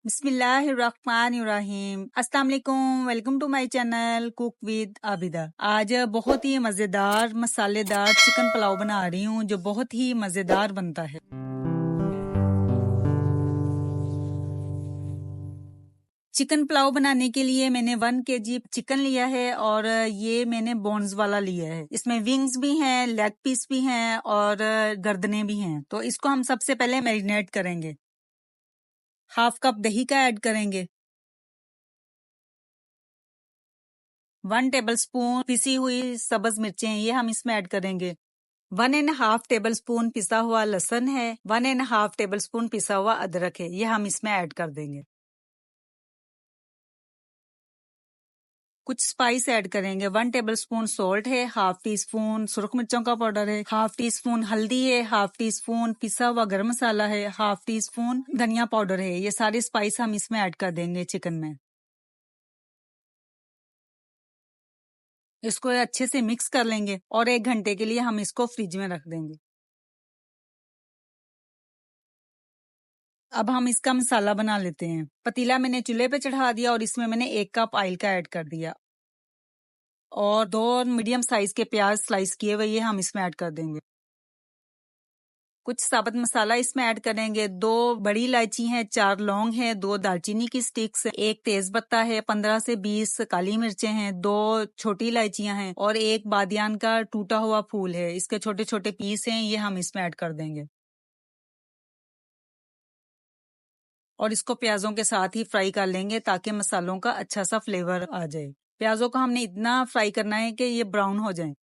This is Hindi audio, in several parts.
बिस्मिल्लाहिर्रहमानिर्रहीम। अस्सलाम वालेकुम, welcome to my channel cook with Abida. आज बहुत ही मज़ेदार मसालेदार चिकन पुलाव बना रही हूँ जो बहुत ही मज़ेदार बनता है। चिकन पुलाव बनाने के लिए मैंने 1 केजी चिकन लिया है और ये मैंने बोन्स वाला लिया है। इसमें विंग्स भी हैं, लेग पीस भी हैं और गर्दनें भी हैं। तो इसको हम सबसे पहले मैरिनेट करेंगे। हाफ कप दही का ऐड करेंगे। 1 टेबलस्पून पिसी हुई सब्ज मिर्चें ये हम इसमें ऐड करेंगे। 1.5 टेबलस्पून पिसा हुआ लहसुन है। 1.5 टेबलस्पून पिसा हुआ अदरक है, ये हम इसमें ऐड कर देंगे। कुछ स्पाइस ऐड करेंगे। 1 टेबलस्पून सॉल्ट है, हाफ टी स्पून सुरख मिर्चों का पाउडर है, हाफ टी स्पून हल्दी है, हाफ टी स्पून पिसा हुआ गरम मसाला है, हाफ टी स्पून धनिया पाउडर है। ये सारी स्पाइस हम इसमें ऐड कर देंगे चिकन में। इसको अच्छे से मिक्स कर लेंगे और 1 घंटे के लिए हम इसको फ्रिज में रख देंगे। अब हम इसका मसाला बना लेते हैं। पतीला मैंने चूल्हे पे चढ़ा दिया और इसमें मैंने 1 कप ऑयल का ऐड कर दिया और 2 मीडियम साइज के प्याज स्लाइस किए हुए ये हम इसमें ऐड कर देंगे। कुछ साबुत मसाला इसमें ऐड करेंगे। 2 बड़ी इलायची हैं, 4 लौंग हैं, 2 दालचीनी की स्टिक्स, 1 तेज पत्ता है, 15 से 20 काली मिर्चें हैं, 2 छोटी इलायचियां हैं और 1 बादियान का टूटा हुआ फूल है। इसके छोटे छोटे पीस हैं, ये हम इसमें ऐड कर देंगे और इसको प्याजों के साथ ही फ्राई कर लेंगे ताकि मसालों का अच्छा सा फ्लेवर आ जाए। प्याजों को हमने इतना फ्राई करना है कि ये ब्राउन हो जाए।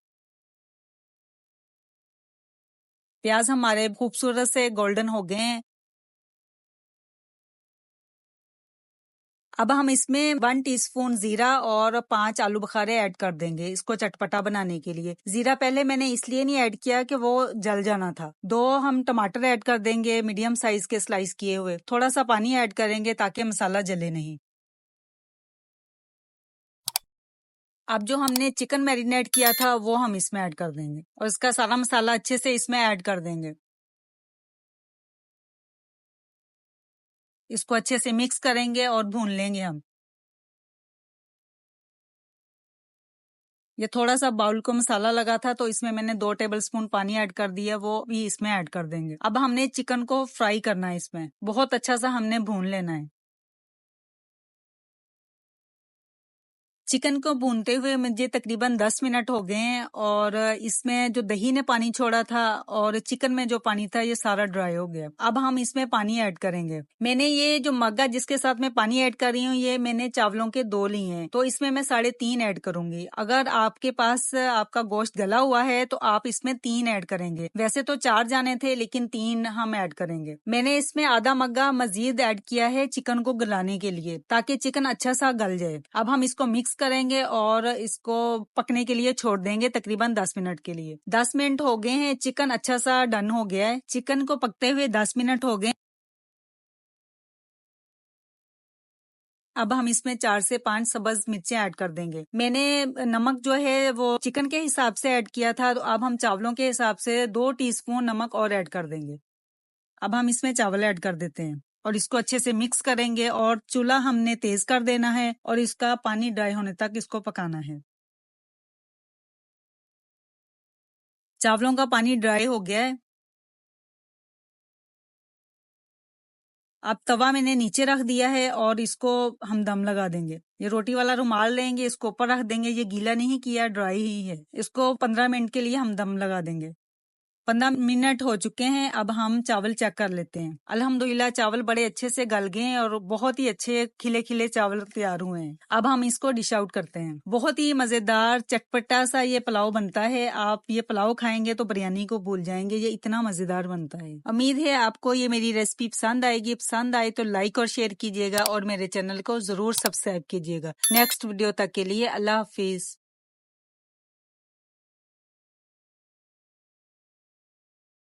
प्याज हमारे खूबसूरत से गोल्डन हो गए हैं। अब हम इसमें 1 टीस्पून जीरा और 5 आलू बुखारे ऐड कर देंगे इसको चटपटा बनाने के लिए। जीरा पहले मैंने इसलिए नहीं ऐड किया कि वो जल जाना था। 2 हम टमाटर ऐड कर देंगे मीडियम साइज के स्लाइस किए हुए। थोड़ा सा पानी ऐड करेंगे ताकि मसाला जले नहीं। अब जो हमने चिकन मैरिनेट किया था वो हम इसमें ऐड कर देंगे और इसका सारा मसाला अच्छे से इसमें ऐड कर देंगे। इसको अच्छे से मिक्स करेंगे और भून लेंगे हम। ये थोड़ा सा बाउल को मसाला लगा था तो इसमें मैंने 2 टेबलस्पून पानी ऐड कर दिया, वो भी इसमें ऐड कर देंगे। अब हमने चिकन को फ्राई करना है, इसमें बहुत अच्छा सा हमने भून लेना है। चिकन को भूनते हुए मुझे तकरीबन 10 मिनट हो गए हैं और इसमें जो दही ने पानी छोड़ा था और चिकन में जो पानी था ये सारा ड्राई हो गया। अब हम इसमें पानी ऐड करेंगे। मैंने ये जो मग्गा जिसके साथ मैं पानी ऐड कर रही हूँ ये मैंने चावलों के 2 लिए हैं, तो इसमें मैं 3.5 ऐड करूंगी। अगर आपके पास आपका गोश्त गला हुआ है तो आप इसमें 3 ऐड करेंगे। वैसे तो 4 जाने थे लेकिन 3 हम ऐड करेंगे। मैंने इसमें आधा मग्गा मजीद ऐड किया है चिकन को गलाने के लिए ताकि चिकन अच्छा सा गल जाए। अब हम इसको मिक्स करेंगे और इसको पकने के लिए छोड़ देंगे तकरीबन 10 मिनट के लिए। 10 मिनट हो गए हैं, चिकन अच्छा सा डन हो गया है। चिकन को पकते हुए 10 मिनट हो गए। अब हम इसमें 4 से 5 सब्ज मिर्चें ऐड कर देंगे। मैंने नमक जो है वो चिकन के हिसाब से ऐड किया था, तो अब हम चावलों के हिसाब से 2 टीस्पून नमक और ऐड कर देंगे। अब हम इसमें चावल ऐड कर देते हैं और इसको अच्छे से मिक्स करेंगे और चूल्हा हमने तेज कर देना है और इसका पानी ड्राई होने तक इसको पकाना है। चावलों का पानी ड्राई हो गया है। अब तवा मैंने नीचे रख दिया है और इसको हम दम लगा देंगे। ये रोटी वाला रुमाल लेंगे, इसको ऊपर रख देंगे। ये गीला नहीं किया, ड्राई ही है। इसको 15 मिनट के लिए हम दम लगा देंगे। 15 मिनट हो चुके हैं। अब हम चावल चेक कर लेते हैं। अल्हम्दुलिल्लाह चावल बड़े अच्छे से गल गए हैं और बहुत ही अच्छे खिले खिले चावल तैयार हुए हैं। अब हम इसको डिश आउट करते हैं। बहुत ही मजेदार चटपटा सा ये पुलाव बनता है। आप ये पुलाव खाएंगे तो बिरयानी को भूल जाएंगे, ये इतना मजेदार बनता है। उम्मीद है आपको ये मेरी रेसिपी पसंद आएगी। पसंद आए तो लाइक और शेयर कीजिएगा और मेरे चैनल को जरूर सब्सक्राइब कीजिएगा। नेक्स्ट वीडियो तक के लिए अल्लाह हाफिज।